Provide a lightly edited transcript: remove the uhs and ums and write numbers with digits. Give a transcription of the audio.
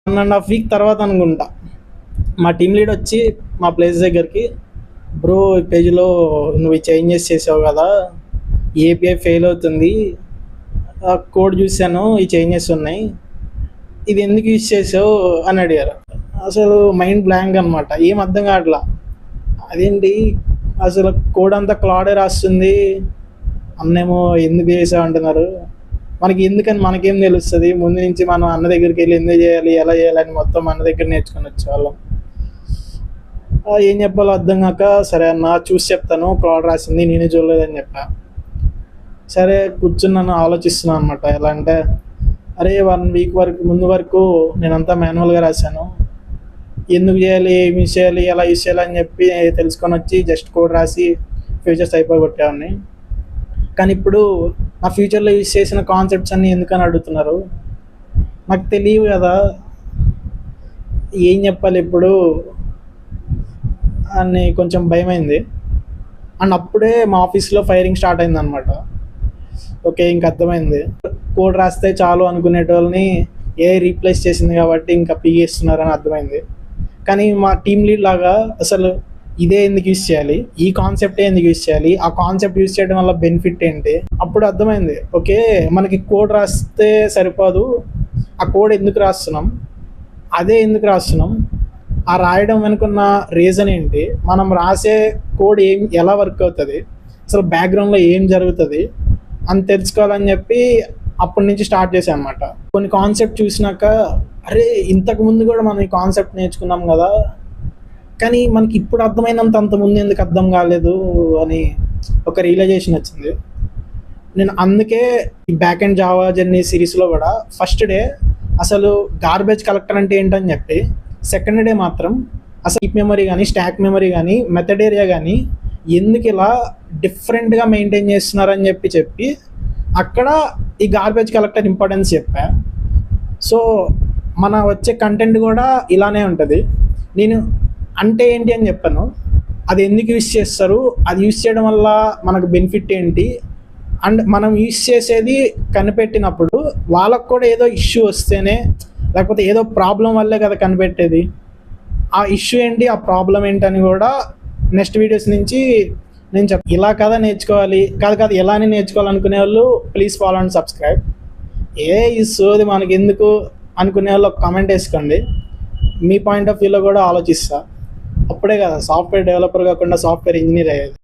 1.5 week తర్వాత అనుకుంటా మా టీమ్ లీడ్ వచ్చి మా ప్లేస్ దగ్గరికి, బ్రో ఈ పేజీలో నువ్వు ఈ చేంజెస్ చేసావు కదా, ఏపీఐ ఫెయిల్ అవుతుంది, కోడ్ చూశాను ఈ చేంజెస్ ఉన్నాయి, ఇది ఎందుకు యూజ్ చేసావు అని అడిగారు. అసలు మైండ్ బ్లాంక్ అనమాట, ఏం అర్థం కావట్లా. అదేంటి అసలు కోడ్ అంతా క్లాడే రాస్తుంది, అన్నేమో ఎందుకు చేసావు అంటున్నారు. మనకి ఎందుకని మనకేం తెలుస్తుంది, ముందు నుంచి మనం అన్న దగ్గరికి వెళ్ళి ఎందుకు చేయాలి ఎలా చేయాలని మొత్తం అన్న దగ్గర నేర్చుకుని వచ్చేవాళ్ళం. ఏం చెప్పాలో అర్థం కాక, సరే అన్న చూసి చెప్తాను, క్లాడ్ రాసింది నేనే చూడలేదని చెప్పా. సరే కూర్చున్నాను, ఆలోచిస్తున్నాను అనమాట. ఎలా అంటే, అరే 1 వీక్ వరకు ముందు వరకు నేనంతా మాన్యువల్గా రాశాను, ఎందుకు చేయాలి ఏమి యూస్ చేయాలి ఎలా యూస్ చేయాలి అని చెప్పి తెలుసుకొని వచ్చి జస్ట్ కోడ్ రాసి ఫ్యూచర్స్ అయిపోగొట్టేవాడిని. కానీ ఇప్పుడు నా ఫ్యూచర్లో యూస్ చేసిన కాన్సెప్ట్స్ అన్నీ ఎందుకని అడుగుతున్నారు, నాకు తెలియవు కదా, ఏం చెప్పాలి ఇప్పుడు అని కొంచెం భయమైంది. అండ్ అప్పుడే మా ఆఫీస్లో ఫైరింగ్ స్టార్ట్ అయింది అనమాట. ఓకే, ఇంక అర్థమైంది, కోడ్ రాస్తే చాలు అనుకునేటోళ్ళని ఏ రీప్లేస్ చేసింది కాబట్టి ఇంకా పీగేస్తున్నారని అర్థమైంది. కానీ మా టీమ్ లీడ్ లాగా అసలు ఇదే ఎందుకు యూస్ చేయాలి, ఈ కాన్సెప్టే ఎందుకు యూస్ చేయాలి, ఆ కాన్సెప్ట్ యూస్ చేయడం వల్ల బెనిఫిట్ ఏంటి, అప్పుడు అర్థమైంది. ఓకే, మనకి కోడ్ రాస్తే సరిపోదు, ఆ కోడ్ ఎందుకు రాస్తున్నాం, అదే ఎందుకు రాస్తున్నాం, ఆ రాయడం వెనుకున్న రీజన్ ఏంటి, మనం రాసే కోడ్ ఎలా వర్క్ అవుతుంది, అసలు బ్యాక్గ్రౌండ్లో ఏం జరుగుతుంది అని తెలుసుకోవాలని చెప్పి అప్పటి నుంచి స్టార్ట్ చేశాను అనమాట. కొన్ని కాన్సెప్ట్ చూసినాక, అరే ఇంతకు ముందు కూడా మనం ఈ కాన్సెప్ట్ నేర్చుకున్నాం కదా, కానీ మనకి ఇప్పుడు అర్థమైనంత అంతకుముందు ఎందుకు అర్థం కాలేదు అని ఒక రియలైజేషన్ వచ్చింది. నేను అందుకే ఈ బ్యాక్ అండ్ జావా జర్నీ సిరీస్లో కూడా ఫస్ట్ డే అసలు గార్బేజ్ కలెక్టర్ అంటే ఏంటని చెప్పి, సెకండ్ డే మాత్రం అసలు హీప్ మెమరీ కానీ స్టాక్ మెమరీ కానీ మెథడ్ ఏరియా కానీ ఎందుకు ఇలా డిఫరెంట్గా మెయింటైన్ చేస్తున్నారని చెప్పి అక్కడ ఈ గార్బేజ్ కలెక్టర్ ఇంపార్టెన్స్ చెప్పా. సో మన వచ్చే కంటెంట్ కూడా ఇలానే ఉంటుంది. నేను అంటే ఏంటి అని చెప్పాను, అది ఎందుకు యూస్ చేస్తారు, అది యూస్ చేయడం వల్ల మనకు బెనిఫిట్ ఏంటి, అండ్ మనం యూస్ చేసేది కనిపెట్టినప్పుడు వాళ్ళకు కూడా ఏదో ఇష్యూ వస్తేనే, లేకపోతే ఏదో ప్రాబ్లం వల్లే కదా కనిపెట్టేది, ఆ ఇష్యూ ఏంటి ఆ ప్రాబ్లం ఏంటని కూడా నెక్స్ట్ వీడియోస్ నుంచి నేను ఇలా కదా నేర్చుకోవాలి, కాదు ఎలానే నేర్చుకోవాలనుకునే వాళ్ళు ప్లీజ్ ఫాలో అండ్ సబ్స్క్రైబ్. ఈ సోది మనకి ఎందుకు అనుకునే వాళ్ళు ఒక కామెంట్ వేసుకోండి, మీ పాయింట్ ఆఫ్ వ్యూలో కూడా ఆలోచిస్తా. అప్పుడే కదా సాఫ్ట్వేర్ డెవలపర్ కాకుండా సాఫ్ట్వేర్ ఇంజనీర్ అయ్యేది.